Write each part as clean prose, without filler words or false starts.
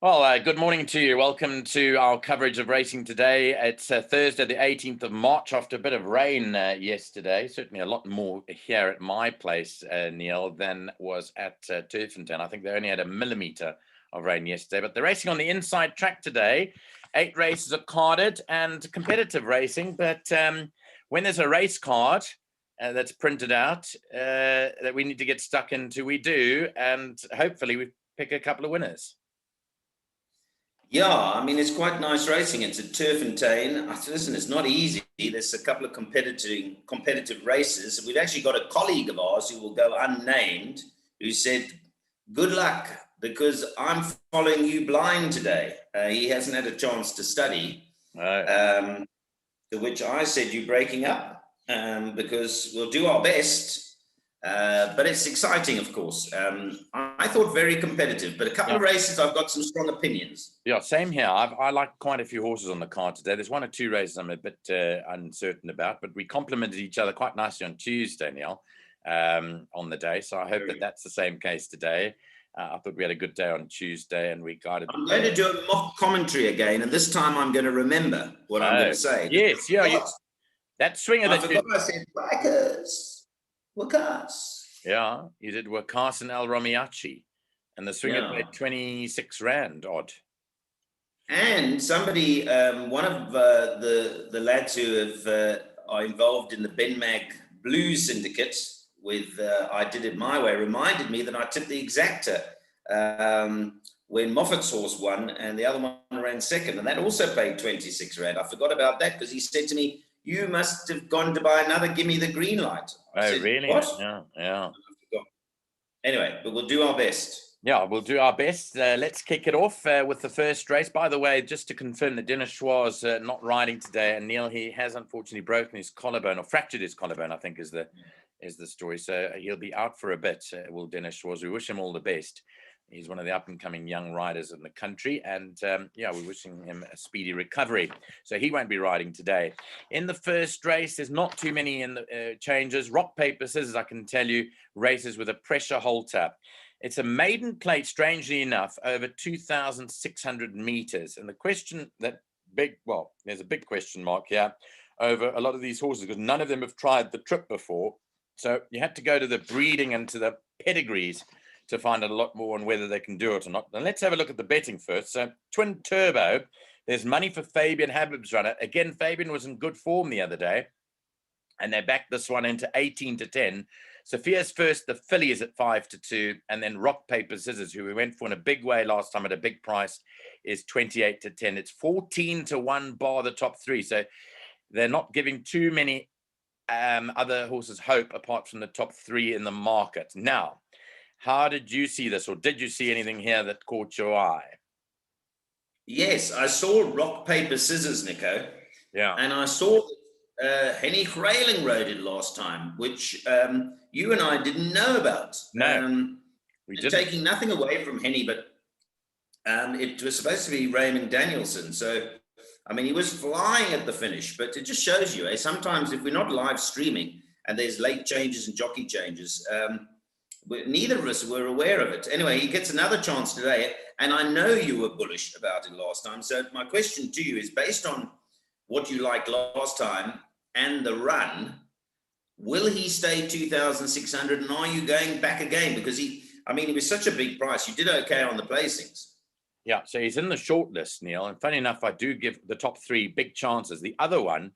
Well, good morning to you. Welcome to our coverage of racing today. It's Thursday, the 18th of March, after a bit of rain yesterday. Certainly a lot more here at my place, Neil, than was at Turffontein. I think they only had a millimetre of rain yesterday. But they're racing on the inside track today. 8 races are carded and competitive racing. But when there's a race card that's printed out that we need to get stuck into, we do. And hopefully we pick a couple of winners. Yeah, I mean, it's quite nice racing. It's at Turffontein. Listen, it's not easy. There's a couple of competitive races. We've actually got a colleague of ours who will go unnamed who said, good luck, because I'm following you blind today. He hasn't had a chance to study. Right. To which I said, you're breaking up because we'll do our best. But it's exciting, of course. I thought very competitive, but a couple of races, I've got some strong opinions. Yeah, same here. I like quite a few horses on the card today. There's 1 or 2 races I'm a bit uncertain about, but we complemented each other quite nicely on Tuesday, Neil, on the day. So I hope that that's the same case today. I thought we had a good day on Tuesday, and we guided. I'm going to do a mock commentary again, and this time I'm going to remember what I'm going to say. Yes, yeah. That swinger I forgot I said Wakas. Yeah, you did Wakas and El Romiachi, and the swinger paid 26 Rand odd. And somebody, one of the lads who are involved in the BenMag Blues Syndicate with I Did It My Way, reminded me that I tipped the exacta when Moffat's horse won and the other one ran second, and that also paid 26 Rand. I forgot about that because he said to me, you must have gone to buy another Gimme the Green Light. I said, really? What? Yeah. Anyway, but we'll do our best. Yeah, we'll do our best. Let's kick it off with the first race. By the way, just to confirm that Dennis Schwarz not riding today, and Neil, he has unfortunately broken his collarbone, or fractured his collarbone, I think is the story. So he'll be out for a bit. Will Dennis Schwarz? We wish him all the best. He's one of the up-and-coming young riders in the country, and we're wishing him a speedy recovery. So he won't be riding today. In the first race, there's not too many in the changes. Rock, paper, scissors, I can tell you, races with a pressure halter. It's a maiden plate, strangely enough, over 2,600 meters. And the question there's a big question mark here over a lot of these horses because none of them have tried the trip before. So you had to go to the breeding and to the pedigrees to find out a lot more on whether they can do it or not. Now let's have a look at the betting first. So Twin Turbo, there's money for Fabian Habib's runner. Again, Fabian was in good form the other day, and they backed this one into 18-10. Sophia's First, the filly, is at 5-2, and then Rock, Paper, Scissors, who we went for in a big way last time at a big price, is 28-10. It's 14-1 bar the top 3. So they're not giving too many other horses hope apart from the top 3 in the market. Now, how did you see this, or did you see anything here that caught your eye? Yes, I saw Rock, Paper, Scissors, Nico. Yeah. And I saw Henny Grayling rode it last time, which you and I didn't know about. No, we didn't. Taking nothing away from Henny, but it was supposed to be Raymond Danielson. So, I mean, he was flying at the finish, but it just shows you, sometimes if we're not live streaming and there's late changes and jockey changes, neither of us were aware of it. Anyway, he gets another chance today, and I know you were bullish about it last time. So my question to you is, based on what you liked last time and the run, will he stay 2,600, and are you going back again? Because he was such a big price. You did okay on the placings. Yeah, so he's in the short list, Neil. And funny enough, I do give the top 3 big chances. The other one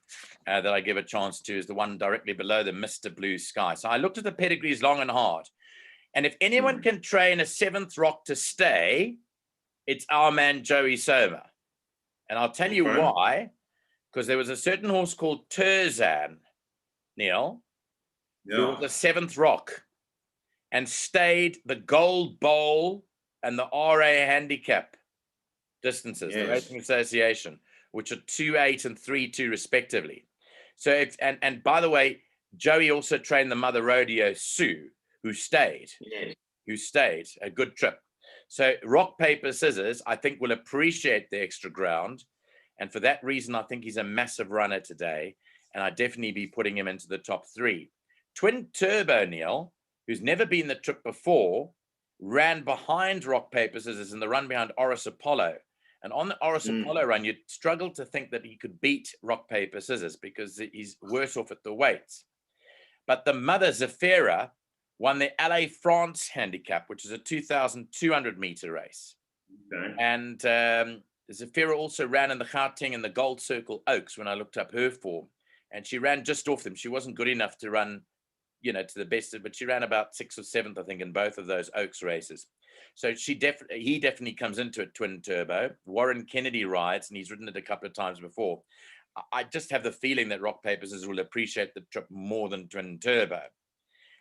that I give a chance to is the one directly below the Mr. Blue Sky. So I looked at the pedigrees long and hard. And if anyone can train a 7th Rock to stay, it's our man Joey Soma. And I'll tell you why. Because there was a certain horse called Turzan, Neil, who was the 7th Rock and stayed the Gold Bowl and the RA handicap distances, the Racing Association, which are 2.8 and 3.2 respectively. So and by the way, Joey also trained the Mother Rodeo Sue, who stayed a good trip. So Rock, Paper, Scissors, I think, will appreciate the extra ground. And for that reason, I think he's a massive runner today. And I'd definitely be putting him into the top 3. Twin Turbo, Neil, who's never been the trip before, ran behind Rock, Paper, Scissors in the run behind Oris Apollo. And on the Oris Apollo run, you'd struggle to think that he could beat Rock, Paper, Scissors because he's worse off at the weights. But the mother, Zafira, won the LA France handicap, which is a 2,200 meter race. Okay. And Zafira also ran in the Gauteng and the Gold Circle Oaks when I looked up her form. And she ran just off them. She wasn't good enough to run, you know, to the best, but she ran about 6th or 7th, I think, in both of those Oaks races. So he definitely comes into a twin turbo. Warren Kennedy rides, and he's ridden it a couple of times before. I just have the feeling that Rock, Paper, Scissors will appreciate the trip more than twin turbo.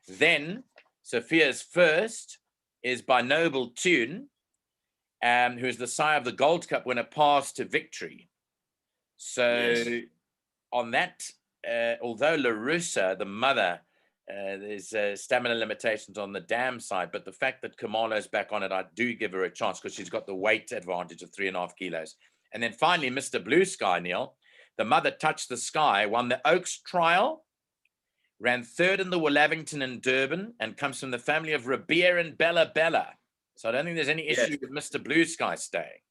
Then Sophia's first is by Noble Tune, who is the sire of the Gold Cup winner, Pass to Victory. So on that, although LaRussa, the mother, there's stamina limitations on the dam side, but the fact that Kamala's back on it, I do give her a chance because she's got the weight advantage of 3.5 kilos. And then finally, Mr. Blue Sky, Neil, the mother Touched the Sky, won the Oaks Trial, ran 3rd in the Willavington and Durban, and comes from the family of Rabia and Bella Bella. So I don't think there's any issue with Mr. Blue Sky staying.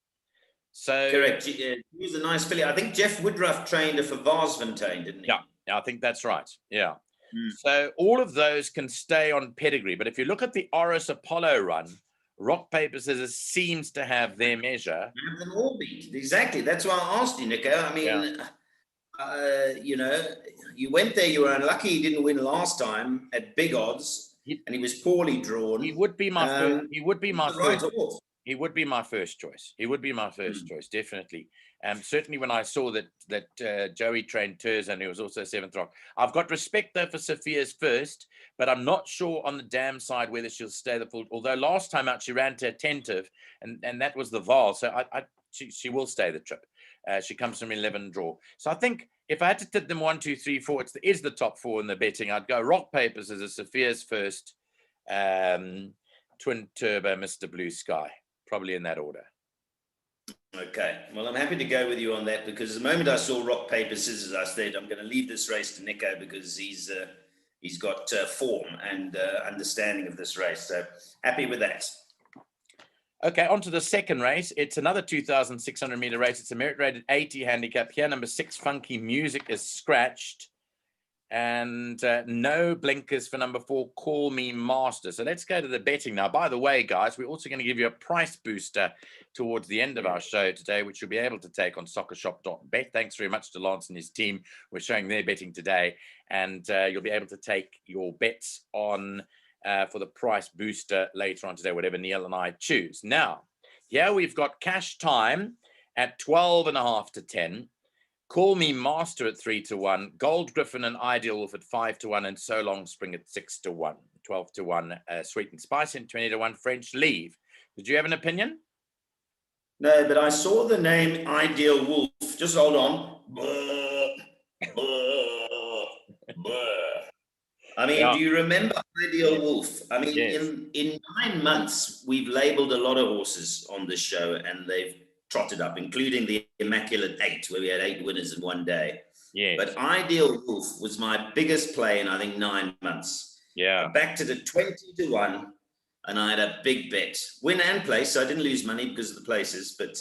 So correct. He was a nice filly. I think Jeff Woodruff trained her for Turffontein, didn't he? Yeah, I think that's right. Yeah. So all of those can stay on pedigree. But if you look at the Oris Apollo run, Rock, Paper, Scissors seems to have their measure. Have them all beat. Exactly. That's why I asked you, Nico. I mean, you know, you went there, you were unlucky he didn't win last time at big odds, and he was poorly drawn. He would be my first. He would be my first. Horse. He would be my first choice. He would be my first choice, definitely. Certainly when I saw that Joey trained Terz and he was also 7th Rock. I've got respect though for Sophia's first, but I'm not sure on the dam side whether she'll stay the full. Although last time out she ran to Attentive, and that was the Val, so she will stay the trip. She comes from 11 draw. So I think if I had to tip them 1, 2, 3, 4, it is the top 4 in the betting. I'd go Rock, Paper, Scissors, Sophia's first, Twin Turbo, Mr. Blue Sky. Probably in that order. Okay. Well, I'm happy to go with you on that because the moment I saw Rock, Paper, Scissors, I said, I'm going to leave this race to Nico because he's got form and understanding of this race. So happy with that. Okay, on to the second race. It's another 2,600 meter race. It's a merit rated 80 handicap. Here, number 6, Funky Music, is scratched. And no blinkers for number 4, Call Me Master. So let's go to the betting now. By the way, guys, we're also going to give you a price booster towards the end of our show today, which you'll be able to take on soccershop.bet. Thanks very much to Lance and his team. We're showing their betting today, and you'll be able to take your bets on for the price booster later on today, whatever Neil and I choose. Now, here we've got Cash Time at 12.5 to 10. Call Me Master at 3 to 1, Gold Griffin and Ideal Wolf at 5 to 1, and So Long Spring at 6 to 1, 12 to 1, Sweet and Spicy and 20 to 1, French Leave. Did you have an opinion? No, but I saw the name Ideal Wolf. Just hold on. I mean, do you remember Ideal Wolf? I mean, in 9 months, we've labeled a lot of horses on this show, and they've trotted up, including the Immaculate 8, where we had 8 winners in one day. Yeah. But Ideal Wolf was my biggest play in, I think, 9 months. Yeah. I backed it at 20 to 1, and I had a big bet. Win and place, so I didn't lose money because of the places, but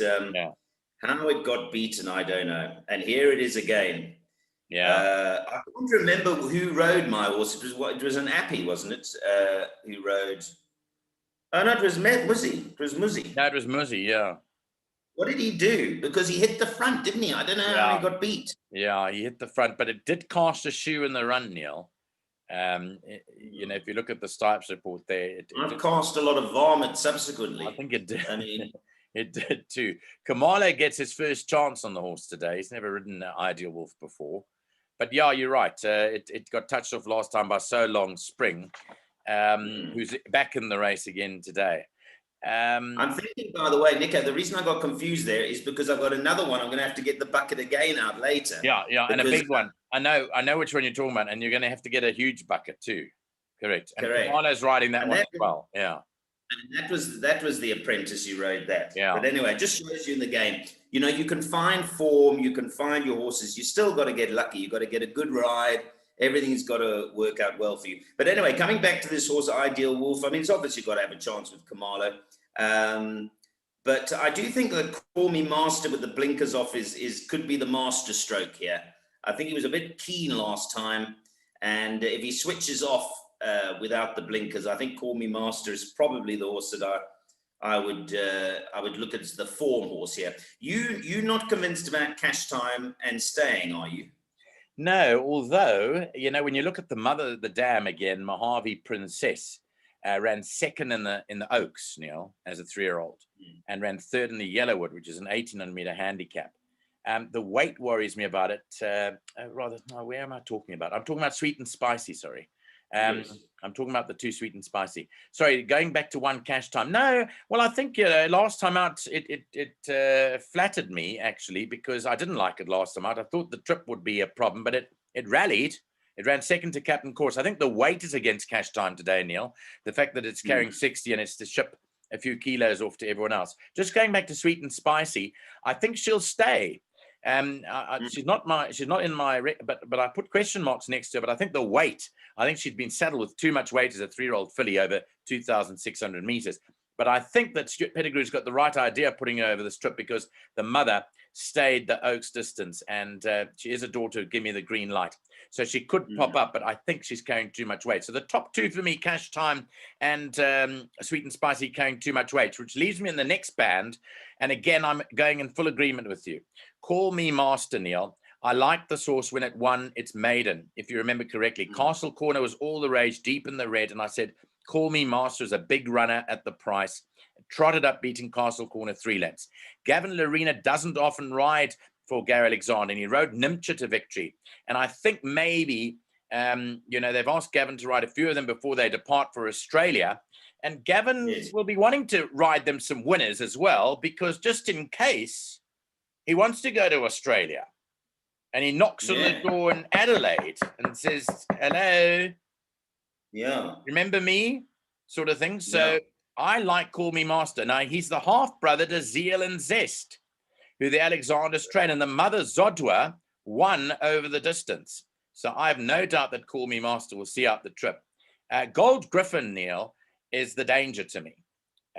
how it got beaten, I don't know. And here it is again. Yeah. I can't remember who rode my horse. It was an Appy, wasn't it? Who rode... Oh, no, it was Muzzy. It was Muzzy. No, it was Muzzy, yeah. What did he do? Because he hit the front, didn't he? I don't know how he got beat. Yeah, he hit the front, but it did cast a shoe in the run, Neil. You know, if you look at the Stipes report there. I've cast a lot of vomit subsequently. I think it did. I mean, it did too. Kamala gets his first chance on the horse today. He's never ridden an Ideal Wolf before. But yeah, you're right. It got touched off last time by So Long Spring, who's back in the race again today. I'm thinking, by the way, Nico, the reason I got confused there is because I've got another one. I'm going to have to get the bucket again out later. Yeah, and a big one. I know which one you're talking about, and you're going to have to get a huge bucket too. Correct. And Kamala's riding that one as well. Yeah. And that was the apprentice who rode that. Yeah. But anyway, it just shows you in the game. You can find form, you can find your horses. You still got to get lucky. You got to get a good ride, everything's got to work out well for you. But anyway, coming back to this horse, Ideal Wolf, I mean, it's obviously got to have a chance with Kamalo. But I do think that Call Me Master with the blinkers off could be the master stroke here. I think he was a bit keen last time. And if he switches off without the blinkers, I think Call Me Master is probably the horse that I would look at as the form horse here. You're not convinced about Cash Time and Staying, are you? No, although, you know, when you look at the mother of the dam again, Mojave Princess ran second in the Oaks, Neil, as a 3-year-old, and ran third in the Yellowwood, which is an 1,800-meter handicap. The weight worries me about it. Where am I talking about? I'm talking about Sweet and Spicy, sorry. Yes. I'm talking about the 2 Sweet and Spicy. Sorry, going back to 1 Cash Time. No, well, I think, you know, last time out, it flattered me, actually, because I didn't like it last time out. I thought the trip would be a problem, but it rallied. It ran second to Captain Course. I think the weight is against Cash Time today, Neil. The fact that it's carrying 60 and it's to ship a few kilos off to everyone else. Just going back to Sweet and Spicy, I think she'll stay. She's not in my, but I put question marks next to her. But I think the weight, I think she'd been saddled with too much weight as a 3-year-old filly over 2,600 meters. But I think that Stuart Pettigrew's got the right idea of putting her over this trip, because the mother stayed the Oaks distance, and she is a daughter of Give Me the Green Light. So she could pop up, but I think she's carrying too much weight. So the top 2 for me, Cash Time and Sweet and Spicy, carrying too much weight, which leaves me in the next band. And again, I'm going in full agreement with you. Call Me Master, Neil. I liked the source when it won its maiden, if you remember correctly. Castle Corner was all the rage, deep in the red. And I said, Call Me Master is a big runner at the price. Trotted up, beating Castle Corner 3 lengths. Gavin Lorena doesn't often ride for Gary Alexander, and he rode Nimcha to victory. And I think maybe, you know, they've asked Gavin to ride a few of them before they depart for Australia. And Gavin will be wanting to ride them some winners as well, because just in case he wants to go to Australia and he knocks on the door in Adelaide and says, hello, remember me, sort of thing. So I like Call Me Master. Now, he's the half-brother to Zeal and Zest, who the Alexanders train, and the mother Zodwa won over the distance. So I have no doubt that Call Me Master will see out the trip. Gold Griffin, Neil, is the danger to me.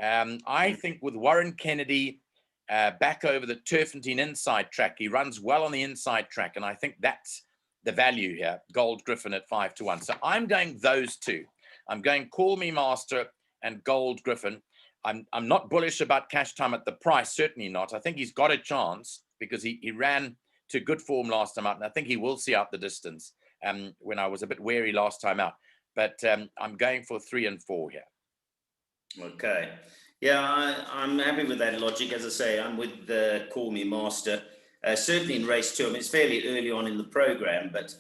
I think with Warren Kennedy back over the Turffontein inside track, he runs well on the inside track, and I think that's the value here. Gold Griffin at 5-1. So I'm going those 2. I'm going Call Me Master and Gold Griffin. I'm not bullish about Cash Time at the price, certainly not. I think he's got a chance because he ran to good form last time out, and I think he will see out the distance when I was a bit wary last time out. But I'm going for 3 and 4 here. Okay. Yeah, I'm happy with that logic. As I say, I'm with the Call Me Master. Certainly in race 2. I mean, it's fairly early on in the program, but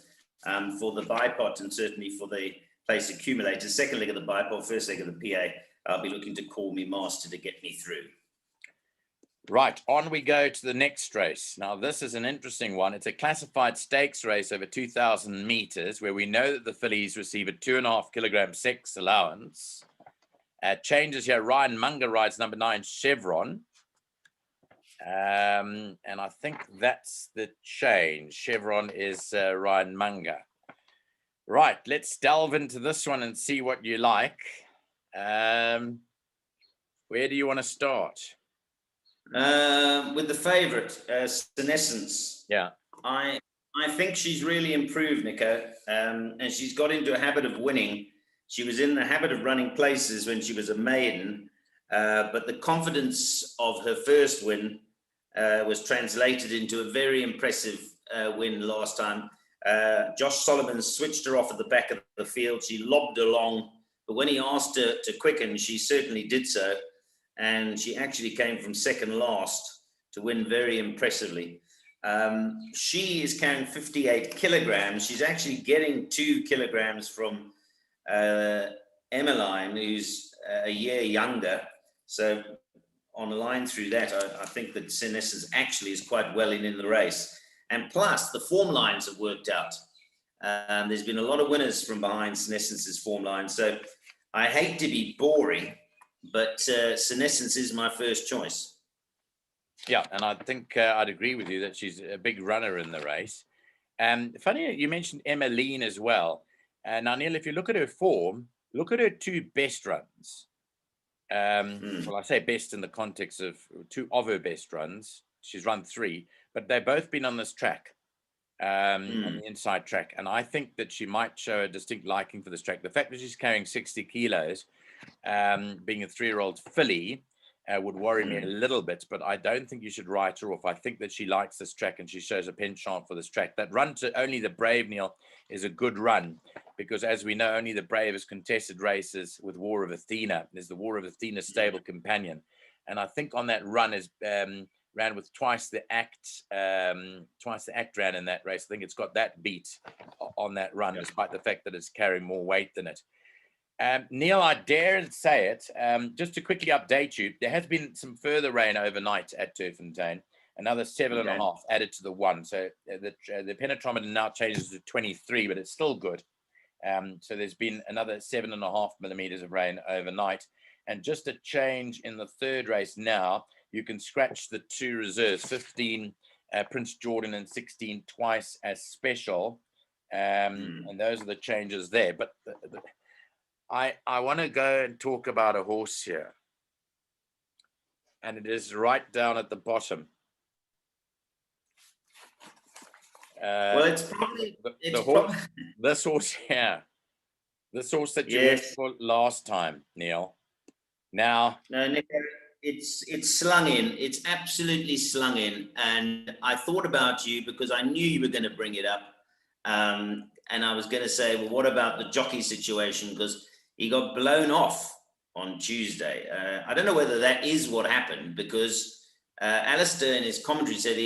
for the bipod and certainly for the place accumulator, second leg of the bipod, first leg of the PA, I'll be looking to Call Me Master to get me through. Right, on we go to the next race. Now, this is an interesting one. It's a classified stakes race over 2,000 meters, where we know that the fillies receive a 2.5 kilogram sex allowance. Changes here. Ryan Munger rides number 9, Chevron. And I think that's the change. Chevron is Ryan Munger. Right, let's delve into this one and see what you like. Where do you want to start? With the favourite, Senescence. Yeah. I think she's really improved, Nico, and she's got into a habit of winning. She was in the habit of running places when she was a maiden, but the confidence of her first win was translated into a very impressive win last time. Josh Solomon switched her off at the back of the field. She lobbed along, but when he asked her to quicken, she certainly did so. And she actually came from second last to win very impressively. She is carrying 58 kilograms. She's actually getting 2 kilograms from Emmeline, who's a year younger. So on the line through that, I think that Senescence actually is quite well in the race. And plus, the form lines have worked out. There's been a lot of winners from behind Senescence's form line. So I hate to be boring, but Senescence is my first choice. Yeah, and I think I'd agree with you that she's a big runner in the race. Funny you mentioned Emmeline as well. Now, Neil, if you look at her form, look at her two best runs. Well, I say best in the context of two of her best runs. She's run 3, but they've both been on this track, on the inside track. And I think that she might show a distinct liking for this track. The fact that she's carrying 60 kilos, being a 3-year-old filly, would worry me a little bit, but I don't think you should write her off. I think that she likes this track and she shows a penchant for this track. That run to Only the Brave, Neil, is a good run because, as we know, Only the Brave has contested races with War of Athena. There's the War of Athena stable companion. And I think on that run is ran with twice the act ran in that race. I think it's got that beat on that run, despite the fact that it's carrying more weight than it. Neil, I dare say it, just to quickly update you, there has been some further rain overnight at Turffontein, another 7.5 added to the 1. So the penetrometer now changes to 23, but it's still good. So there's been another 7.5 millimeters of rain overnight. And just a change in the third race now, you can scratch the 2 reserves, 15 Prince Jordan and 16 Twice as Special. And those are the changes there. But I want to go and talk about a horse here, and it is right down at the bottom. Well, it's probably this horse here, this horse that you went for last time, Neil. Now, no, Nick, it's slung in. It's absolutely slung in, and I thought about you because I knew you were going to bring it up, and I was going to say, well, what about the jockey situation? Because he got blown off on Tuesday. I don't know whether that is what happened because Alistair in his commentary said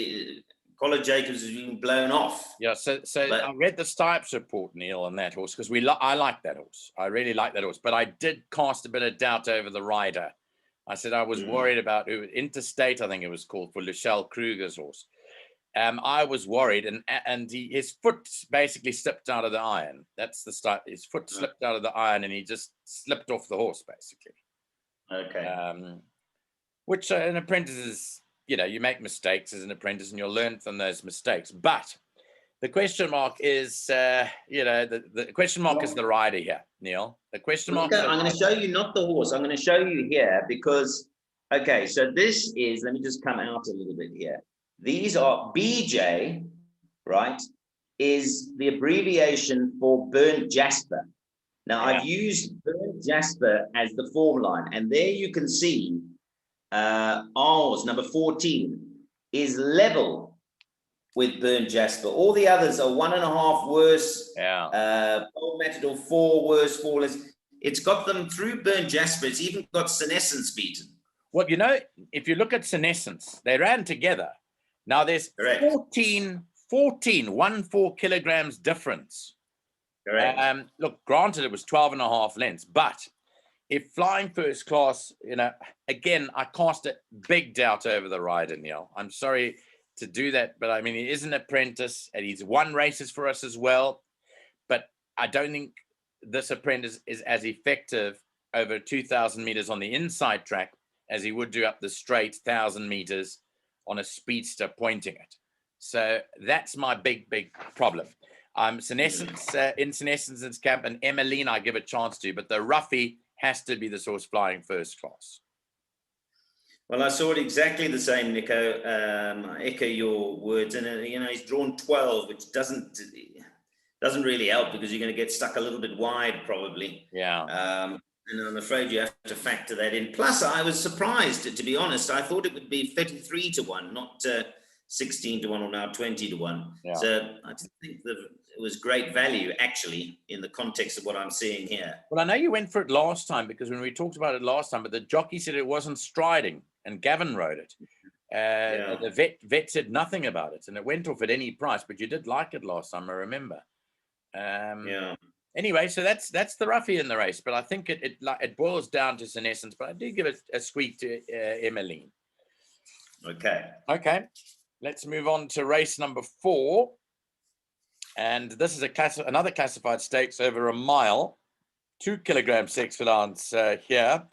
Colin Jacobs has been blown off. Yeah, so I read the Stipes report, Neil, on that horse because I like that horse. I really like that horse, but I did cast a bit of doubt over the rider. I said I was worried about Interstate, I think it was called, for Luchelle Kruger's horse. I was worried, and his foot basically slipped out of the iron. That's the start. His foot slipped out of the iron, and he just slipped off the horse, basically. Okay. Which an apprentice is, you make mistakes as an apprentice, and you'll learn from those mistakes. But the question mark is, the question mark is the rider here, Neil. The question mark. I'm going to show you not the horse. I'm going to show you here because, okay, so this is. Let me just come out a little bit here. These are BJ, right, is the abbreviation for Burnt Jasper. Now, I've used Burnt Jasper as the form line, and there you can see ours, number 14, is level with Burnt Jasper. All the others are 1.5 worse, Old Matador 4 worse, 4 less. It's got them through Burnt Jasper. It's even got Senescence beaten. Well, if you look at Senescence, they ran together. Now there's 14 kilograms difference. Correct. Look, granted it was 12.5 lengths, but if Flying First Class, again, I cast a big doubt over the rider, Neil. I'm sorry to do that, but I mean, he is an apprentice and he's won races for us as well. But I don't think this apprentice is as effective over 2,000 meters on the inside track as he would do up the straight 1,000 meters on a speedster pointing it. So that's my big problem. Senescence in Senescence's camp, and Emmeline I give a chance to, but the roughie has to be the source Flying First Class. Well, I saw it exactly the same, Nico. I echo your words, and he's drawn 12, which doesn't really help because you're going to get stuck a little bit wide, probably. Yeah. And I'm afraid you have to factor that in. Plus, I was surprised, to be honest. I thought it would be 33 to 1, not 16 to 1 or now 20 to 1. Yeah. So I think that it was great value, actually, in the context of what I'm seeing here. Well, I know you went for it last time because when we talked about it last time, but the jockey said it wasn't striding, and Gavin rode it. The vet said nothing about it, and it went off at any price. But you did like it last time, I remember. Anyway, so that's the roughie in the race, but I think it boils down to Senescence. But I do give it a squeak to Emmeline. Okay. Let's move on to race number 4, and this is another classified stakes over a mile, 2 kilogram 6 foot ounce here.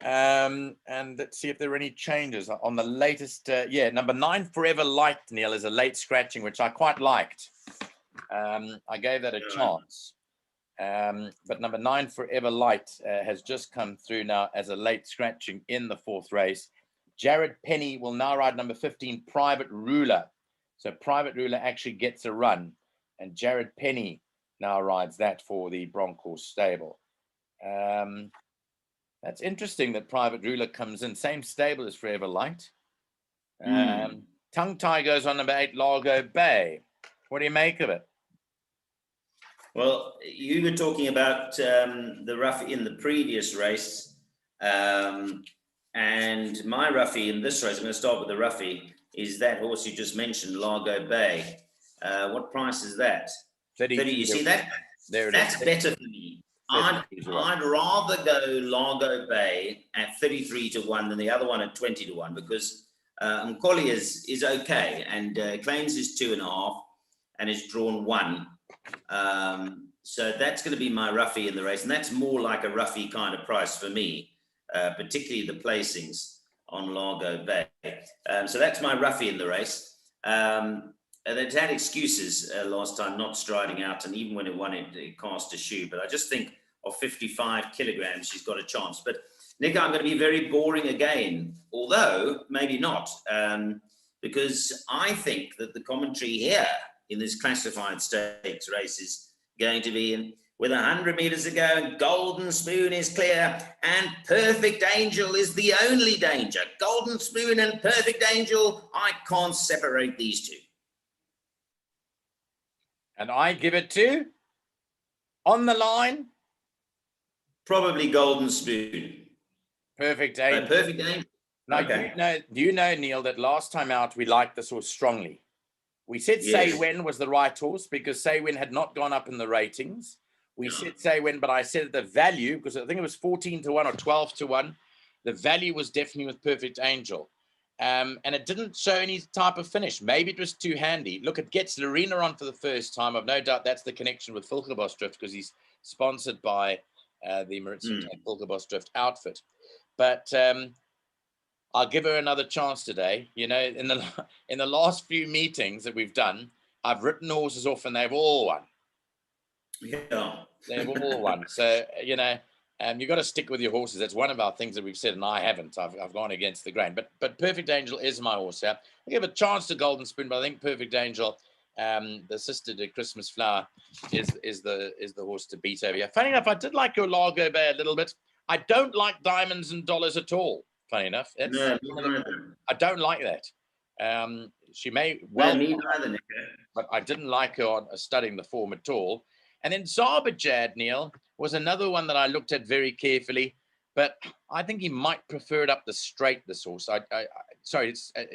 And let's see if there are any changes on the latest. Yeah, number 9, Forever Light, Neil, is a late scratching, which I quite liked. I gave that a chance. But number 9, Forever Light, has just come through now as a late scratching in the 4th race. Jared Penny will now ride number 15, Private Ruler. So Private Ruler actually gets a run, and Jared Penny now rides that for the Bronkhorse stable. That's interesting that Private Ruler comes in, same stable as Forever Light. Tongue Tie goes on number 8, Largo Bay. What do you make of it? Well, you were talking about the roughie in the previous race, and my roughie in this race, I'm going to start with the roughie, is that horse you just mentioned, Largo Bay. What price is that? 30. You see that? That's better for me. I'd rather go Largo Bay at 33 to 1 than the other one at 20 to 1, because Mkoli is okay, and claims is 2.5 and is drawn 1. So that's going to be my roughie in the race, and that's more like a roughie kind of price for me, particularly the placings on Largo Bay. So that's my roughie in the race. They'd had excuses last time not striding out, and even when it won, it cast a shoe. But I just think of 55 kilograms, she's got a chance. But Nick, I'm going to be very boring again, although maybe not, because I think that the commentary here in this classified stakes race is going to be with 100 meters to go, and Golden Spoon is clear, and Perfect Angel is the only danger. Golden Spoon and Perfect Angel, I can't separate these two. And I give it to, on the line, probably Golden Spoon. Perfect Angel. Perfect Angel. Now, okay. Do you know, Neil, that last time out we liked this horse strongly. We said yes. Say When was the right horse because Say When had not gone up in the ratings. We said Say When, but I said the value, because I think it was 14 to 1 or 12 to 1. The value was definitely with Perfect Angel. And it didn't show any type of finish. Maybe it was too handy. Look, it gets Lorena on for the first time. I've no doubt that's the connection with Fulkerbos Drift, because he's sponsored by the Maritime Fulkerbos Drift outfit. But I'll give her another chance today. You know, in the last few meetings that we've done, I've written horses off and they've all won. Yeah. They've all won. So, you know, you've got to stick with your horses. That's one of our things that we've said, and I haven't. I've gone against the grain. But Perfect Angel is my horse. Yeah, I give a chance to Golden Spoon, but I think Perfect Angel, the sister to Christmas Flower, is the horse to beat over here. Funny enough, I did like your Largo Bay a little bit. I don't like Diamonds and Dollars at all. Funny enough, I don't like that. She may well, but I didn't like her on studying the form at all. And then Zarbajad, Neil, was another one that I looked at very carefully, but I think he might prefer it up the straight, this horse.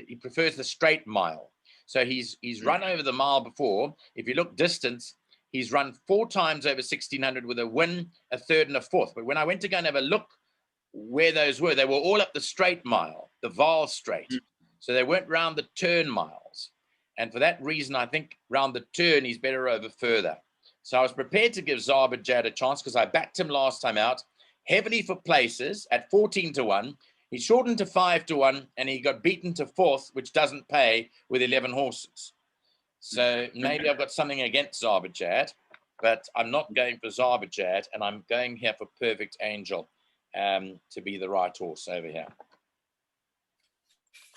He prefers the straight mile. So he's run over the mile before. If you look distance, he's run 4 times over 1,600 with a win, a third, and a fourth. But when I went to go and have a look where those were, they were all up the straight mile, the Vaal straight. So they weren't round the turn miles. And for that reason, I think round the turn, he's better over further. So I was prepared to give Zarbajad a chance because I backed him last time out, heavily for places at 14 to 1. He shortened to 5 to 1, and he got beaten to 4th, which doesn't pay with 11 horses. So maybe I've got something against Zarbajad, but I'm not going for Zarbajad, and I'm going here for Perfect Angel to be the right horse over here.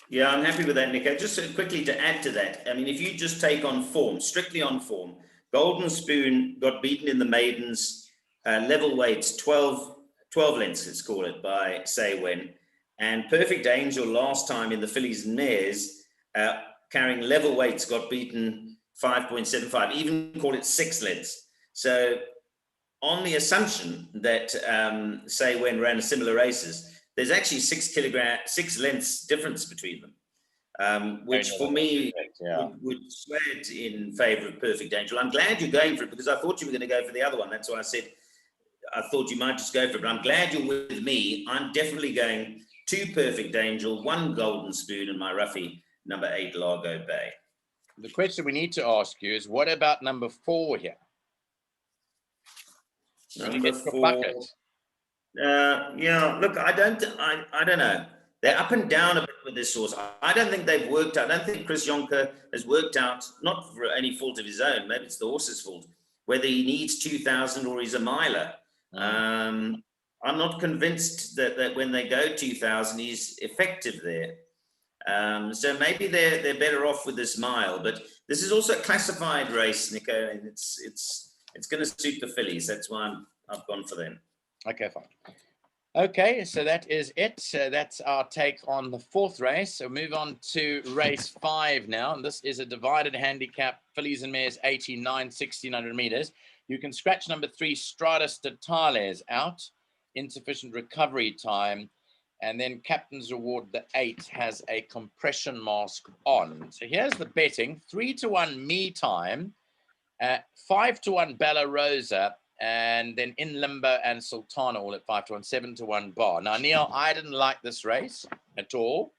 Yeah, I'm happy with that, Nico. Just quickly to add to that, I mean, if you just take on form, strictly on form, Golden Spoon got beaten in the maidens, level weights, 12 lengths, let's call it, by Say When. And Perfect Angel last time in the fillies and mares, carrying level weights, got beaten 5.75, even call it 6 lengths. So on the assumption that Say When ran similar races, there's actually 6 lengths difference between them. Which for me would sway it in favour of Perfect Angel. I'm glad you're going for it because I thought you were going to go for the other one. That's why I said I thought you might just go for it. But I'm glad you're with me. I'm definitely going 2 Perfect Angel, 1 Golden Spoon, and my roughie, number 8 Largo Bay. The question we need to ask you is, what about number 4 here? Number 4. Yeah, look, I don't know. They're up and down a bit with this horse. I don't think they've worked out. I don't think Chris Jonker has worked out, not for any fault of his own, maybe it's the horse's fault, whether he needs 2,000 or he's a miler. I'm not convinced that when they go 2,000, he's effective there. So maybe they're better off with this mile. But this is also a classified race, Nico, and it's going to suit the fillies. That's why I've gone for them. Okay, fine. Okay, so that is it. That's our take on the fourth race. So move on to race 5 now. And this is a divided handicap, fillies and mares, 89, 1,600 meters. You can scratch number 3, Stratus Totales out, insufficient recovery time. And then Captain's Reward, the 8, has a compression mask on. So here's the betting: 3-1 Me Time, 5-1 Bella Rosa, and then In Limbo and Sultana all at 5-1, 7-1 Bar. Now, Neil, I didn't like this race at all,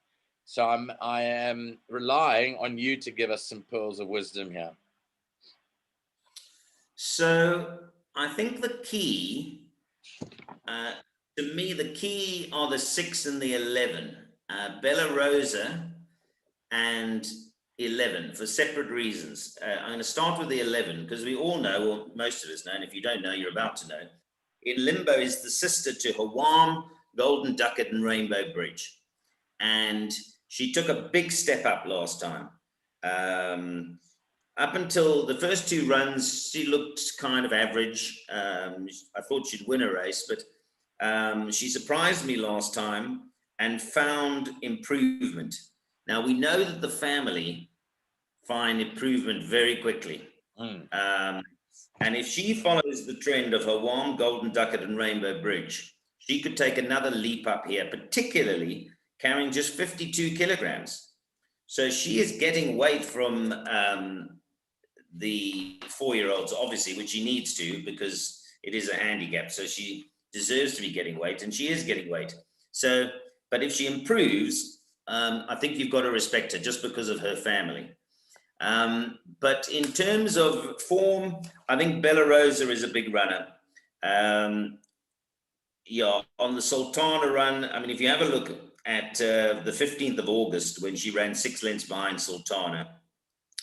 so I am relying on you to give us some pearls of wisdom here. So I think the key, to me, the key are the 6 and the 11, Bella Rosa and 11, for separate reasons. I'm going to start with the 11 because we all know, or most of us know, and if you don't know, you're about to know. In Limbo is the sister to Hawam, Golden Ducat, and Rainbow Bridge, and she took a big step up last time. Up until the first 2 runs, she looked kind of average. I thought she'd win a race, but she surprised me last time and found improvement. Now, we know that the family find improvement very quickly. And if she follows the trend of Hawam, Golden Ducat, and Rainbow Bridge, she could take another leap up here, particularly carrying just 52 kilograms. So she is getting weight from the 4-year-olds, obviously, which she needs to because it is a handicap. So she deserves to be getting weight, and she is getting weight. So, but if she improves, I think you've got to respect her just because of her family. But in terms of form, I think Bella Rosa is a big runner. Yeah, on the Sultana run, I mean, if you have a look at the 15th of August, when she ran 6 lengths behind Sultana,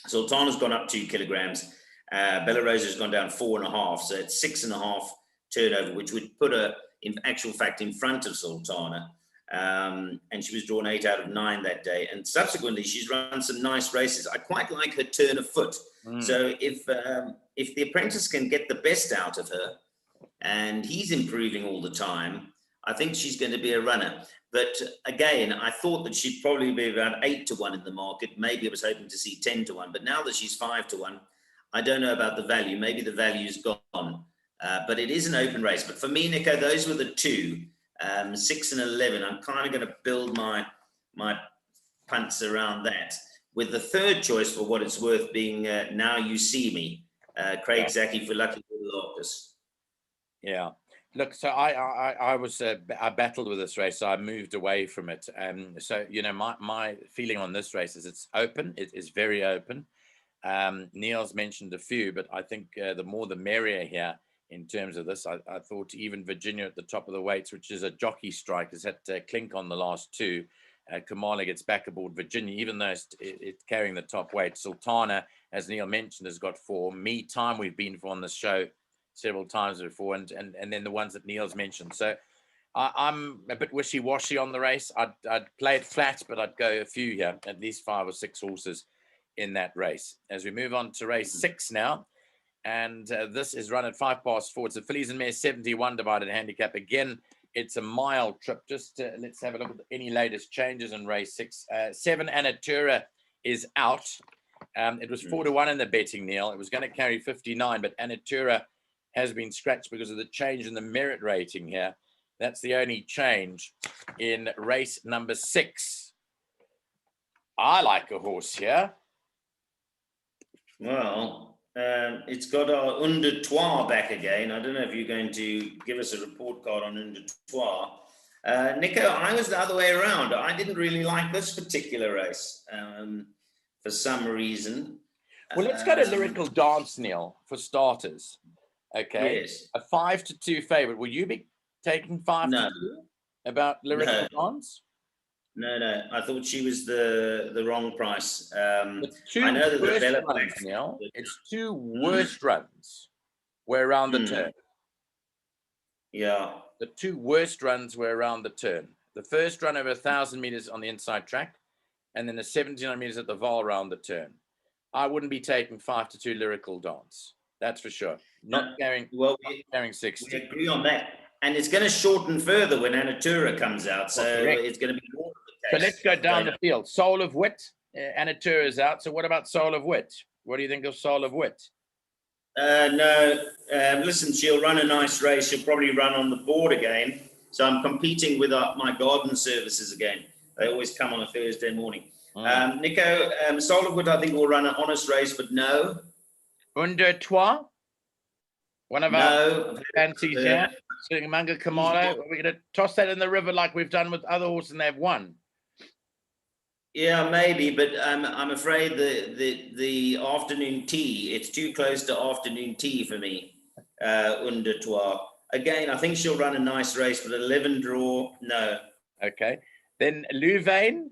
Sultana's gone up 2 kilograms. Bella Rosa's gone down 4.5, so it's 6.5 turnover, which would put her, in actual fact, in front of Sultana. And she was drawn 8 out of 9 that day. And subsequently, she's run some nice races. I quite like her turn of foot. So if the apprentice can get the best out of her, and he's improving all the time, I think she's going to be a runner. But again, I thought that she'd probably be about 8-1 in the market. Maybe I was hoping to see 10-1. But now that she's 5-1, I don't know about the value. Maybe the value's gone. But it is an open race. But for me, Nico, those were the 2. 6 and 11. I'm kind of going to build my punts around that, with the third choice, for what it's worth, being Now You See Me, Craig Zaki for Lucky Locus. Yeah. Look, so I was I battled with this race, so I moved away from it. So you know, my feeling on this race is it's open. It is very open. Neil's mentioned a few, but I think the more the merrier here. In terms of this, I thought even Virginia at the top of the weights, which is a jockey strike, has had clink on the last 2. Kamala gets back aboard Virginia, even though it's carrying the top weight. Sultana, as Neil mentioned, has got 4. Me Time, we've been on this show several times before, and then the ones that Neil's mentioned. So I'm a bit wishy-washy on the race. I'd play it flat, but I'd go a few here, at least 5 or 6 horses in that race. As we move on to race 6 now. And this is run at 4:05. It's a fillies and mares 71 divided handicap. Again, it's a mile trip. Just let's have a look at any latest changes in race 6. 7 Anatura is out. It was 4-1 in the betting, Neil. It was going to carry 59, but Anatura has been scratched because of the change in the merit rating here. That's the only change in race number 6. I like a horse here. Well, it's got our Under Trois back again. I don't know if you're going to give us a report card on Under Trois. Nico, I was the other way around. I didn't really like this particular race for some reason. Well, let's go to Lyrical Dance, Neil, for starters. Okay. Yes. A 5-2 favorite. Will you be taking 5 No, to 2 about lyrical no, dance? no. I thought she was the wrong price. The I two know that the worst Bella runs, Black. Neil. It's two Mm, worst runs were around the turn. yeah. The two worst runs were around the turn. The first run over 1,000 meters on the inside track, and then the 1,700 meters at the Val around the turn. I wouldn't be taking 5 to 2 lyrical dance. That's for sure. Not carrying, Well, not carrying we 60. agree on that. And it's going to shorten further when Anatura comes out. So Correct. it's going to be more of the So case. let's go down the field. Soul of Wit, Anatura is out. So what about Soul of Wit? What do you think of Soul of Wit? No, listen, she'll run a nice race. She'll probably run on the board again. So I'm competing with my garden services again. They always come on a Thursday morning. Nico, Solidwood, I think, will run an honest race, but no. Under Trois, one of our fancies here. Manga Kamala. We're going to toss that in the river like we've done with other horses and they've won. Yeah, maybe, but I'm afraid the afternoon tea, it's too close to afternoon tea for me, Under Trois. Again, I think she'll run a nice race, but 11 draw, no. Okay. Then Louvain.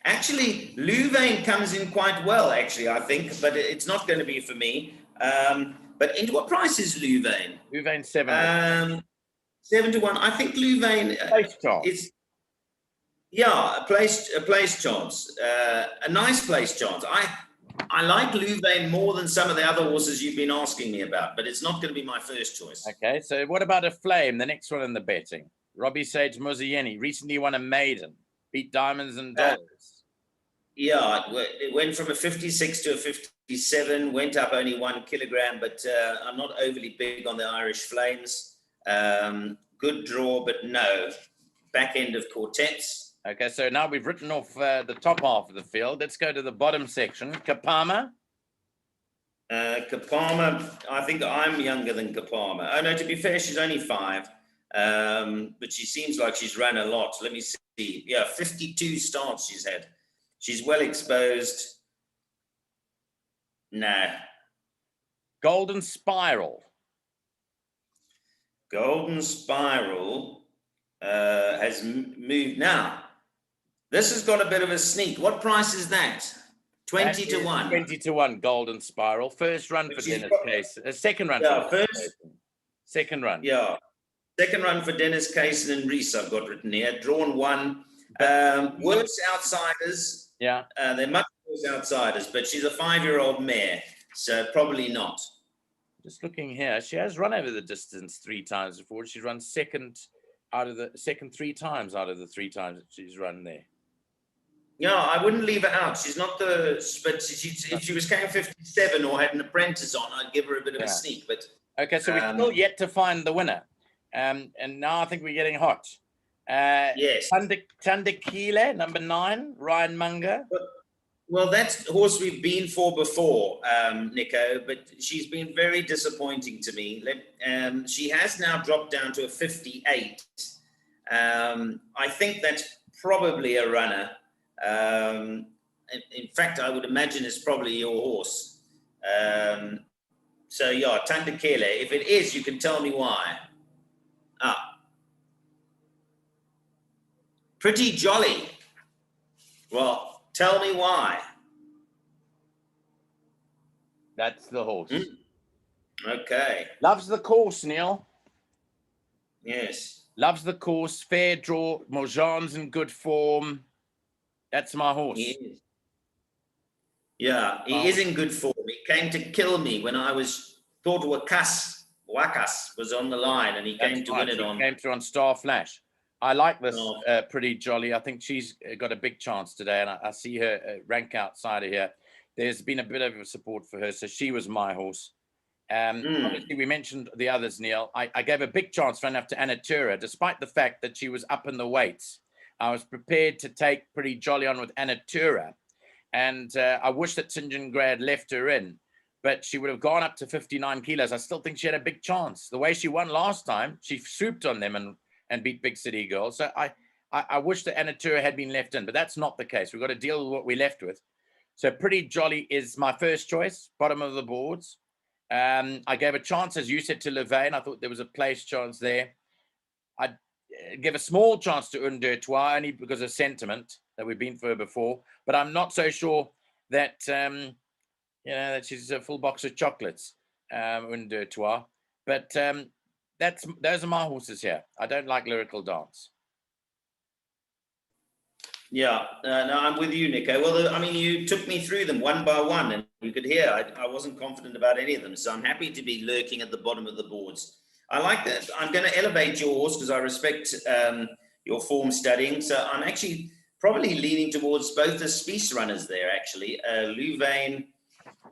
Actually, Louvain comes in quite well, actually, I think, but it's not going to be for me. But into what price is Louvain? Louvain 7. 7 to 1. I think Louvain is, yeah, a place chance, a nice place chance. I like Louvain more than some of the other horses you've been asking me about, but it's not going to be my first choice. Okay, so what about a Flame, the next one in the betting? Robbie Sage Mozieni recently won a maiden, beat Diamonds and Dollars. Yeah, it went from a 56 to a 57, went up only 1 kilogram, but I'm not overly big on the Irish Flames. Good draw, but no. Back end of quartets. Okay, so now we've written off the top half of the field. Let's go to the bottom section. Kapama. Kapama, I think I'm younger than Kapama. Oh, no, to be fair, she's only 5. But she seems like she's run a lot. Let me see. Yeah, 52 starts she's had. She's well exposed. No. Golden Spiral. Golden Spiral has moved. Now, this has got a bit of a sneak. What price is that? 20 to 1. 20 to 1, Golden Spiral. First run for Dennis Case. Second run. Yeah, second run. Yeah. Second run for Dennis Kaysen and Reese, I've got written here. Drawn 1. Worse outsiders. Yeah. They're much worse outsiders, but she's a 5-year-old mare, so probably not. Just looking here, she has run over the distance 3 times before. She's run second 3 times out of the 3 times that she's run there. Yeah, I wouldn't leave her out. She's not the, but if she was carrying 57 or had an apprentice on, I'd give her a bit of a sneak. But okay, so we're still yet to find the winner. And now I think we're getting hot. Yes. Tandakile, number 9, Ryan Munger. Well, that's a horse we've been for before, Nico, but she's been very disappointing to me. She has now dropped down to a 58. I think that's probably a runner. In fact, I would imagine it's probably your horse. So, yeah, Tandakile. If it is, you can tell me why. Pretty Jolly. Well, tell me why. That's the horse. Okay. Loves the course, Neil. Yes. Loves the course. Fair draw. Mojan's in good form. That's my horse. He is. Yeah, he is in good form. He came to kill me when I thought Wakas was on the line, and he came to win it on. He came through on Star Flash. I like this Pretty Jolly. I think she's got a big chance today, and I see her rank outside of here. There's been a bit of a support for her, so she was my horse. Obviously, we mentioned the others, Neil. I gave a big chance run up to Anatura, despite the fact that she was up in the weights. I was prepared to take Pretty Jolly on with Anatura, and I wish that St. John Gray had left her in, but she would have gone up to 59 kilos. I still think she had a big chance. The way she won last time, she swooped on them and beat Big City Girl. So I wish that Anatura had been left in, but that's not the case. We've got to deal with what we're left with. So Pretty Jolly is my first choice, bottom of the boards. I gave a chance, as you said, to Louvain. I thought there was a place chance there. I'd give a small chance to Un Deux Trois, only because of sentiment that we've been for her before. But I'm not so sure that, that she's a full box of chocolates, Un Deux Trois. But those are my horses here. I don't like Lyrical Dance. Yeah, no, I'm with you, Nico. Well, I mean, you took me through them one by one, and you could hear I wasn't confident about any of them. So I'm happy to be lurking at the bottom of the boards. I like that. I'm going to elevate yours because I respect your form studying. So I'm actually probably leaning towards both the Spice runners there, actually, Louvain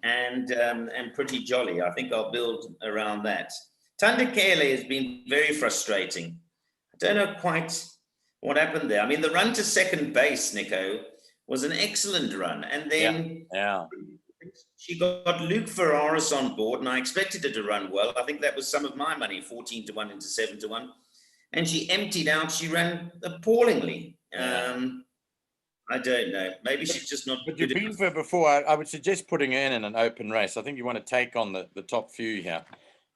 and Pretty Jolly. I think I'll build around that. Tandekele has been very frustrating. I don't know quite what happened there. I mean, the run to second base, Nico, was an excellent run. And then she got Luke Ferraris on board, and I expected her to run well. I think that was some of my money, 14-1 into 7-1. And she emptied out. She ran appallingly. I don't know. Maybe she's just not. But you've been for her before. I would suggest putting her in an open race. I think you want to take on the top few here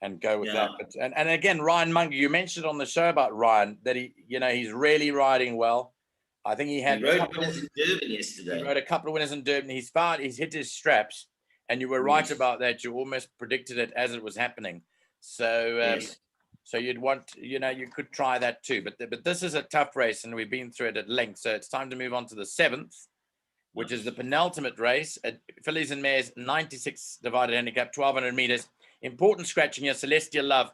and go with that. But, and again, Ryan Munger, you mentioned on the show about Ryan that he's really riding well. I think he rode winners in Durban yesterday. He rode a couple of winners in Durban. He's hit his straps, and you were right about that. You almost predicted it as it was happening. So so you'd want, you could try that too. But this is a tough race, and we've been through it at length. So it's time to move on to the 7th, which is the penultimate race at Fillies and Mares 96 divided handicap, 1,200 meters. Important scratching here, Celestial Love,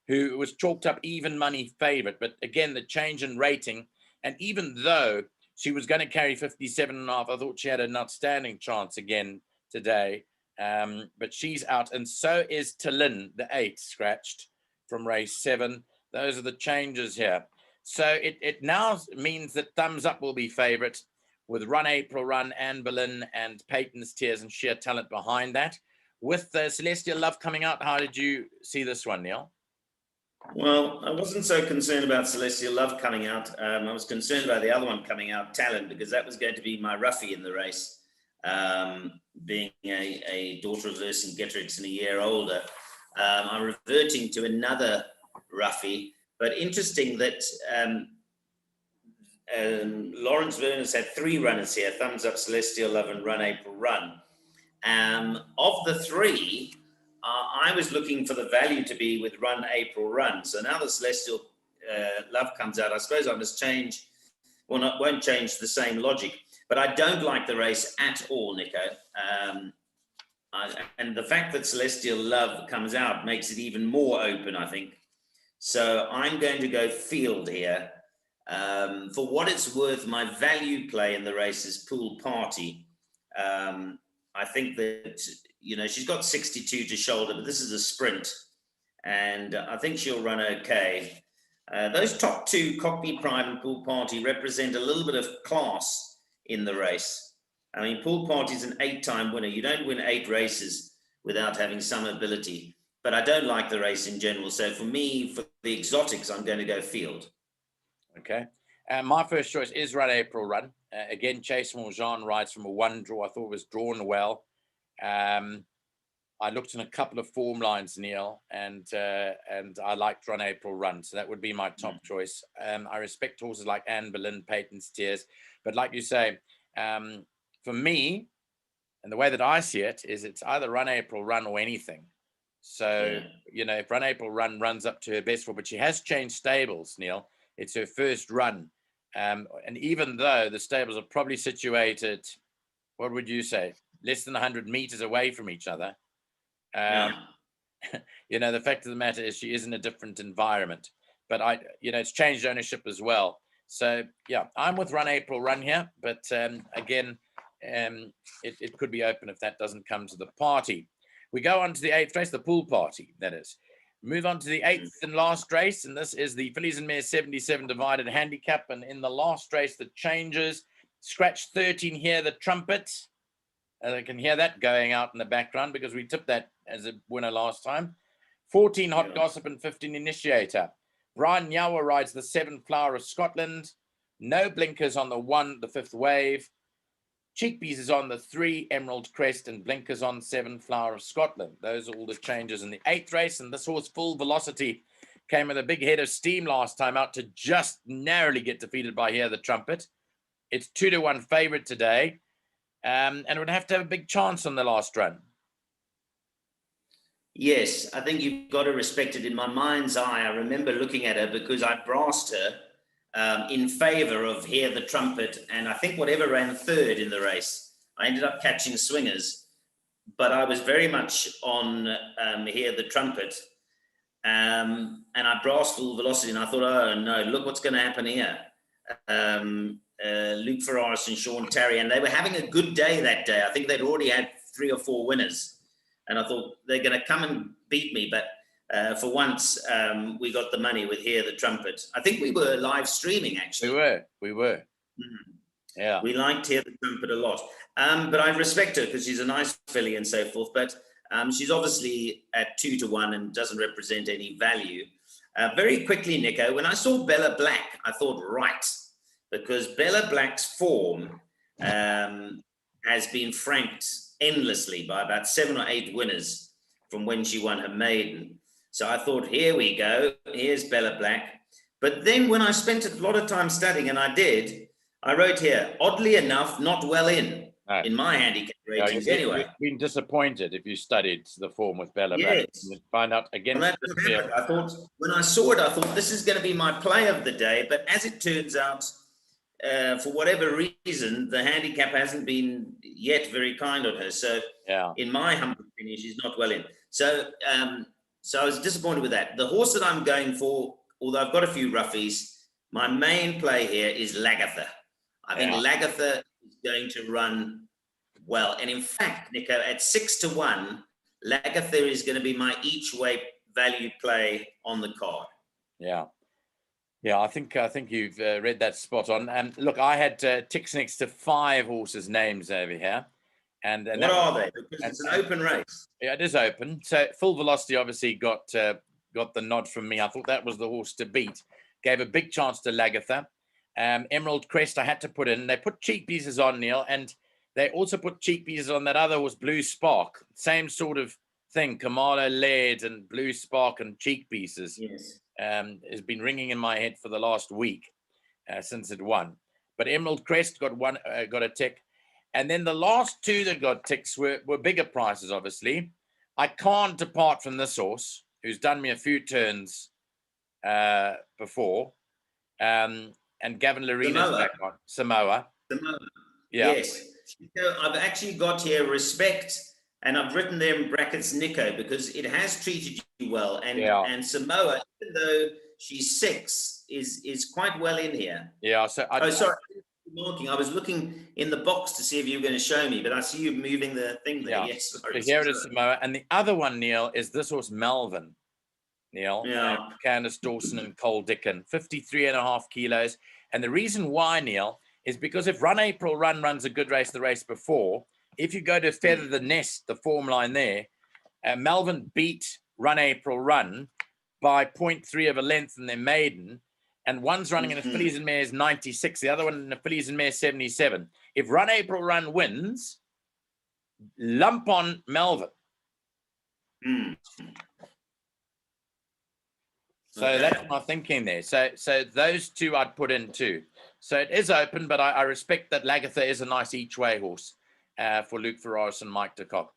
who was chalked up even money favorite. But again, the change in rating, and even though she was going to carry 57.5, I thought she had an outstanding chance again today. But she's out, and so is Talin, the 8, scratched from race 7. Those are the changes here. So it now means that Thumbs Up will be favorite, with Run April Run, Anne Boleyn, and Peyton's Tears and Sheer Talent behind that. With Celestial Love coming out, how did you see this one, Neil? Well, I wasn't so concerned about Celestial Love coming out. I was concerned about the other one coming out, Talent, because that was going to be my roughie in the race, being a daughter of Vercingetorix and a year older. I'm reverting to another roughie, but interesting that Lawrence Vernon's had 3 runners here, Thumbs Up, Celestial Love, and Run April Run. Of the 3, I was looking for the value to be with Run April Run. So now the Celestial Love comes out, I suppose I must change, won't change the same logic, but I don't like the race at all, Nico. And the fact that Celestial Love comes out makes it even more open, I think. So I'm going to go field here. For what it's worth, my value play in the race is Pool Party. I think that, she's got 62 to shoulder, but this is a sprint, and I think she'll run okay. Those top 2, Cockney Pride and Pool Party, represent a little bit of class in the race. I mean, Pool Party's an 8-time winner. You don't win 8 races without having some ability, but I don't like the race in general. So for me, for the exotics, I'm going to go field. Okay. My first choice is Run April Run. Again, Chase Morjean rides from a 1 draw. I thought it was drawn well. I looked in a couple of form lines, Neil, and I liked Run April Run. So that would be my top choice. I respect horses like Anne Boleyn, Peyton's Tears. But like you say, for me, and the way that I see it, is it's either Run April Run or anything. So, if Run April Run runs up to her best form, but she has changed stables, Neil. It's her first run. And even though the stables are probably situated, what would you say, less than 100 meters away from each other, the fact of the matter is she is in a different environment. But it's changed ownership as well. So I'm with Run April Run here. But again, it could be open if that doesn't come to the party. We go on to the 8th race, the Pool Party, that is. Move on to the 8th and last race, and this is the Fillies and Mares 77 divided handicap. And in the last race, the changes, scratch 13 here, the trumpet. I can hear that going out in the background because we tipped that as a winner last time. 14, Hot Gossip, and 15, Initiator. Brian Nyawa rides the 7, Flower of Scotland. No blinkers on the 1, the 5th Wave. Cheekbees is on the 3, Emerald Crest, and Blinkers on 7, Flower of Scotland. Those are all the changes in the 8th race. And this horse, Full Velocity, came with a big head of steam last time out to just narrowly get defeated by Hear the Trumpet. It's 2-1 favorite today, and it would have to have a big chance on the last run. Yes, I think you've got to respect it. In my mind's eye, I remember looking at her because I brassed her in favour of Hear the Trumpet, and I think whatever ran third in the race. I ended up catching Swingers, but I was very much on Hear the Trumpet, and I brassed Full Velocity, and I thought, oh no, look what's going to happen here. Luke Ferraris and Sean Tarry, and they were having a good day that day. I think they'd already had 3 or 4 winners, and I thought they're going to come and beat me, but for once, we got the money with Hear the Trumpet. I think we were live streaming, actually. We were. Mm-hmm. Yeah. We liked Hear the Trumpet a lot. But I respect her because she's a nice filly and so forth. But she's obviously at 2-1 and doesn't represent any value. Very quickly, Nico, when I saw Bella Black, I thought, right, because Bella Black's form has been franked endlessly by about 7 or 8 winners from when she won her maiden. So I thought, here we go. Here's Bella Black. But then when I spent a lot of time studying, and I did, I wrote here, oddly enough, not well in my handicap ratings anyway. You've been disappointed if you studied the form with Bella Black. You find out against the field. I thought, when I saw it, I thought, this is going to be my play of the day. But as it turns out, for whatever reason, the handicap hasn't been yet very kind on her. So in my humble opinion, she's not well in. So I was disappointed with that. The horse that I'm going for, although I've got a few roughies, my main play here is Lagatha. I think Lagatha is going to run well. And in fact, Nico, at 6-1, Lagatha is going to be my each way value play on the card. Yeah. Yeah, I think you've read that spot on. And look, I had ticks next to 5 horses' names over here. And what are they? Because it's an open race. Yeah, it is open. So Full Velocity obviously got the nod from me. I thought that was the horse to beat. Gave a big chance to Lagatha. Emerald Crest I had to put in. They put Cheekbees on, Neil, and they also put Cheekbees on that other horse, Blue Spark. Same sort of thing. Kamala Laird and Blue Spark and Cheekbees has been ringing in my head for the last week since it won. But Emerald Crest got a tick. And then the last 2 that got ticks were bigger prices, obviously. I can't depart from this horse, who's done me a few turns before. And Gavin Larina's back on. Samoa. Yeah. Yes. So I've actually got here respect, and I've written there in brackets Nico, because it has treated you well. And Samoa, even though she's 6, is quite well in here. Yeah. So sorry. I was looking in the box to see if you were going to show me, but I see you moving the thing there. Yeah. Yes. So here it is, Samoa. And the other one, Neil, is this horse, Melvin. Neil. Yeah. Candace Dawson and Cole Dickin, 53.5 kilos. And the reason why, Neil, is because if Run April Run runs a good race the race before, if you go to Feather the Nest, the form line there, Melvin beat Run April Run by 0.3 of a length in their maiden. And one's running in a fillies and mares 96, the other one in a fillies and mares 77. If Run April Run wins, lump on Melvin. So that's my thinking there. So those 2 I'd put in too. So it is open, but I respect that Lagatha is a nice each way horse for Luke Ferraris and Mike de Kock.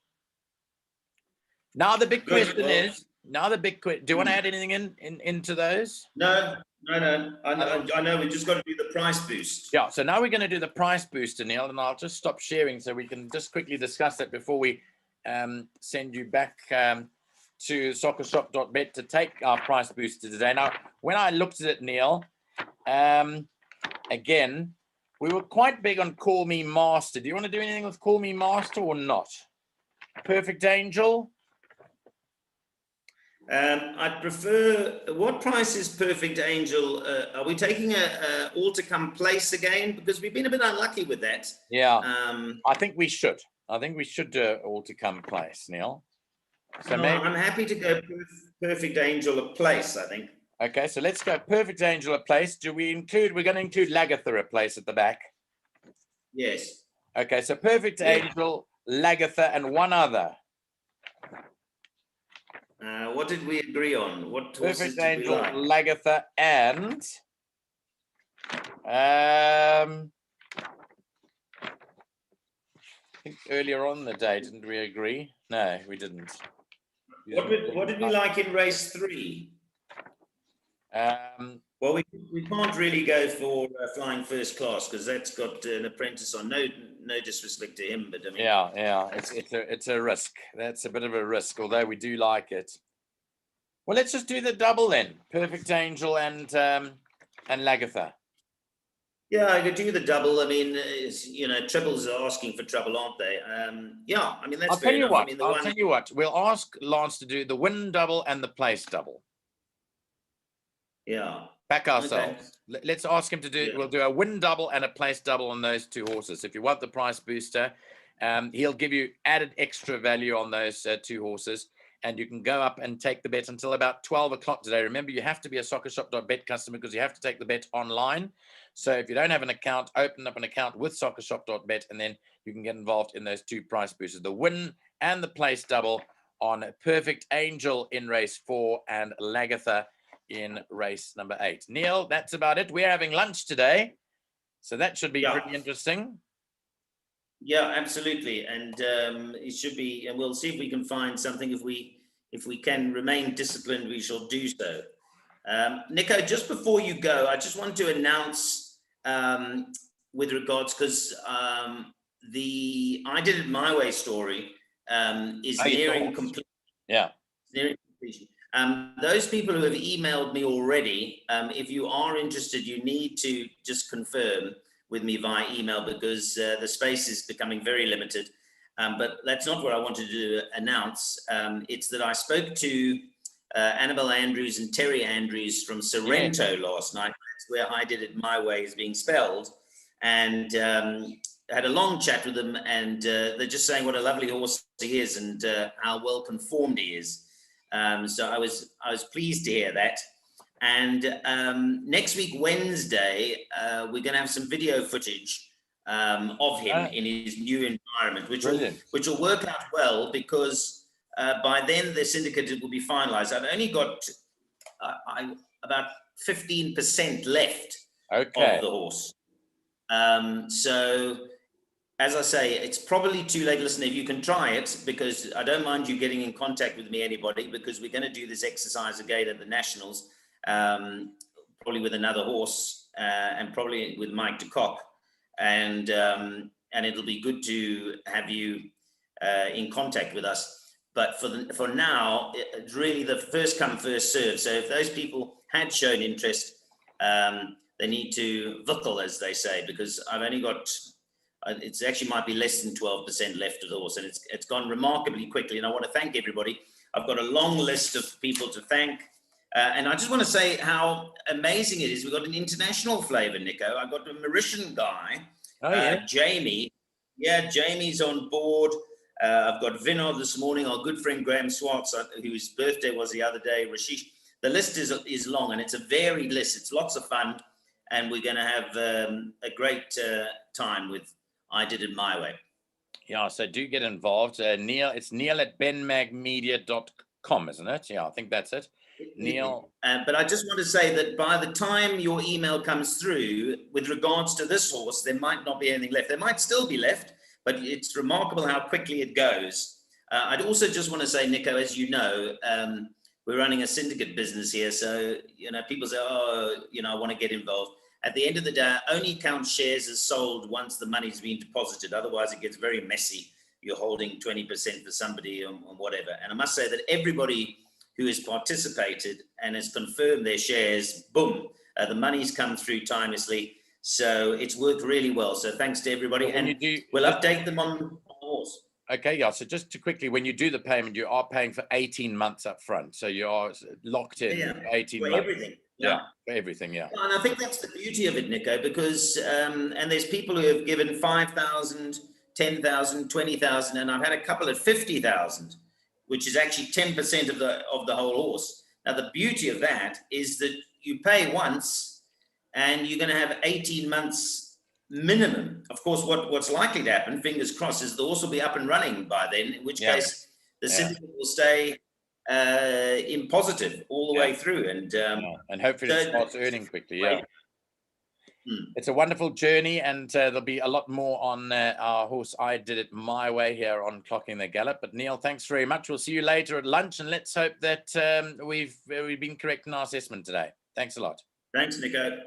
Now the big question is, do you want to add anything into those? No. I know. We just got to do the price boost. Yeah. So now we're going to do the price booster, Neil, and I'll just stop sharing so we can just quickly discuss that before we send you back to soccershop.bet to take our price booster today. Now, when I looked at it, Neil, again, we were quite big on Call Me Master. Do you want to do anything with Call Me Master or not? Perfect Angel? I'd prefer. What price is Perfect Angel? Are we taking a all to come place again? Because we've been a bit unlucky with that. Yeah. I think we should. I think we should do all to come place, Neil. So maybe I'm happy to go Perfect Angel a place, I think. Okay, so let's go Perfect Angel a place. We're going to include Lagatha a place at the back? Yes. Okay, so Perfect Yeah. Angel, Lagatha, and one other. What did we agree on? What horses Perfect did we Angel, like? Lagatha, and I think earlier on in the day, didn't we agree? No, we didn't. What did we like in race 3? Well, we can't really go for flying first class because that's got an apprentice on. No disrespect to him, but I mean, yeah, it's a risk. That's a bit of a risk, although we do like it. Well, let's just do the double then. Perfect Angel and Lagatha. yeah, I could do the double. I mean, triples are asking for trouble, aren't they? Yeah, I mean that's fair enough. I mean, I'll tell you what. We'll ask Lance to do the win double and the place double. Yeah. Back ourselves. Okay. Let's ask him to do. Yeah. We'll do a win double and a place double on those 2 horses. If you want the price booster, he'll give you added extra value on those 2 horses, and you can go up and take the bet until about 12 o'clock today. Remember, you have to be a soccershop.bet customer because you have to take the bet online. So if you don't have an account, open up an account with soccershop.bet, and then you can get involved in those 2 price boosters, the win and the place double on Perfect Angel in race 4 and Lagatha in race number 8. Neil, that's about it. We're having lunch today, so that should be pretty interesting. Yeah, absolutely, and it should be, and we'll see if we can find something. If we can remain disciplined, we shall do so. Nico, just before you go, I just want to announce with regards, because the I Did It My Way story is nearing completion. Yeah. Nearing completion. Those people who have emailed me already, if you are interested, you need to just confirm with me via email because the space is becoming very limited. But that's not what I wanted to announce. It's that I spoke to Annabelle Andrews and Terry Andrews from Sorrento last night. That's where I Did It My Way is being spelled. And had a long chat with them, and they're just saying what a lovely horse he is and how well conformed he is. So I was pleased to hear that. And next week, Wednesday, we're going to have some video footage of him in his new environment, which will work out well because by then the syndicate will be finalized. I've only got about 15% left of the horse. So as I say, it's probably too late. Listen, if you can try it, because I don't mind you getting in contact with me, anybody, because we're going to do this exercise again at the Nationals, probably with another horse and probably with Mike de Kock. And it'll be good to have you in contact with us. But for now, it's really the first come, first serve. So if those people had shown interest, they need to vuckle, as they say, because I've only got... It's actually might be less than 12% left of the horse, and it's gone remarkably quickly. And I want to thank everybody. I've got a long list of people to thank, and I just want to say how amazing it is. We've got an international flavour, Nico. I've got a Mauritian guy, Jamie. Yeah, Jamie's on board. I've got Vinod this morning. Our good friend Graham Swartz, whose birthday was the other day. Rashish. The list is long, and it's a varied list. It's lots of fun, and we're going to have a great time with I Did It My Way. Yeah, so do get involved. Neil, it's neil@benmagmedia.com, isn't it? Yeah, I think that's it. Neil. But I just want to say that by the time your email comes through with regards to this horse, there might not be anything left. There might still be left, but it's remarkable how quickly it goes. I'd also just want to say, Nico, as you know, we're running a syndicate business here. So, people say, I want to get involved. At the end of the day, I only count shares as sold once the money's been deposited. Otherwise, it gets very messy. You're holding 20% for somebody or whatever. And I must say that everybody who has participated and has confirmed their shares, boom, the money's come through timelessly. So it's worked really well. So thanks to everybody. And we'll update them on the horse. Okay, yeah. So just to quickly, when you do the payment, you are paying for 18 months up front. So you are locked in for 18 months. Everything. Yeah, for everything, yeah. And I think that's the beauty of it, Nico, because, and there's people who have given 5,000, 10,000, 20,000, and I've had a couple at 50,000, which is actually 10% of the whole horse. Now, the beauty of that is that you pay once and you're going to have 18 months minimum. Of course, what's likely to happen, fingers crossed, is the horse will be up and running by then, in which case the syndicate will stay in positive all the way through. And hopefully it starts earning quickly. It's a wonderful journey, and there'll be a lot more on our horse I Did It My Way here on Clocking the Gallop. But Neil, thanks very much. We'll see you later at lunch, and let's hope that we've been correct in our assessment today. Thanks a lot. Thanks, Nico.